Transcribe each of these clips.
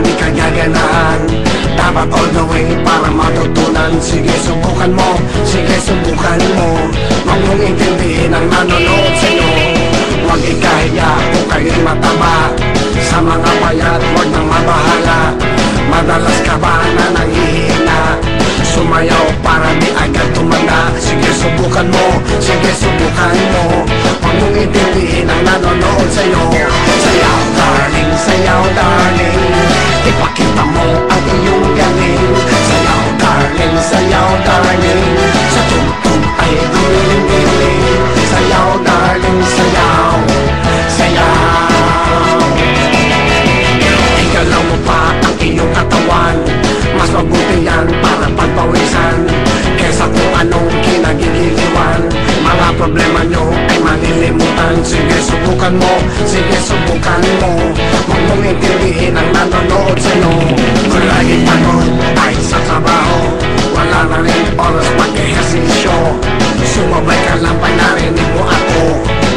di ka gaganahan. Dapat all the way para matutunan. Sige subukan mo, sige subukan mo. Huwag mong intindihin ang nanonood sa'yo. Huwag ikahiya kung kayo'y mataba. Sa mga payat, huwag nang mabahala. Madalas ka ba na nanghihina? Sumayaw para di agad tumanda. Sige subukan mo, sige subukan mo. Huwag mong intindihin ang nanonood sa'yo. Sayaw darling, sayaw darling. Ipakita mo ang iyong galing. Sayaw darling, sayaw darling. Sa tugtog ay gumiling-giling. Sayaw darling, sayaw, sayaw. Igalaw mo pa ang iyong katawan. Mas mabuti yan para pagpawisan kesa kung anong kinagigiliwan. Mga problema nyo ay malilimutan. Sige subukan mo, sige subukan mo. Huwag mong intindihin ang nanonood sa'yo. Kung laging pagod ay sa trabaho, wala na rin oras mag-ehersisyo. Sumabay ka lang pa narinig mo ako.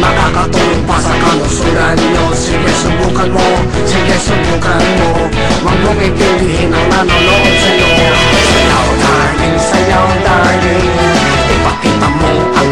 Makakatulong pa sa kalusugan nyo. Sige subukan mo, sige subukan mo. Huwag mong intindihin ang nanonood sa'yo. Sayaw darling, ipakita mo ang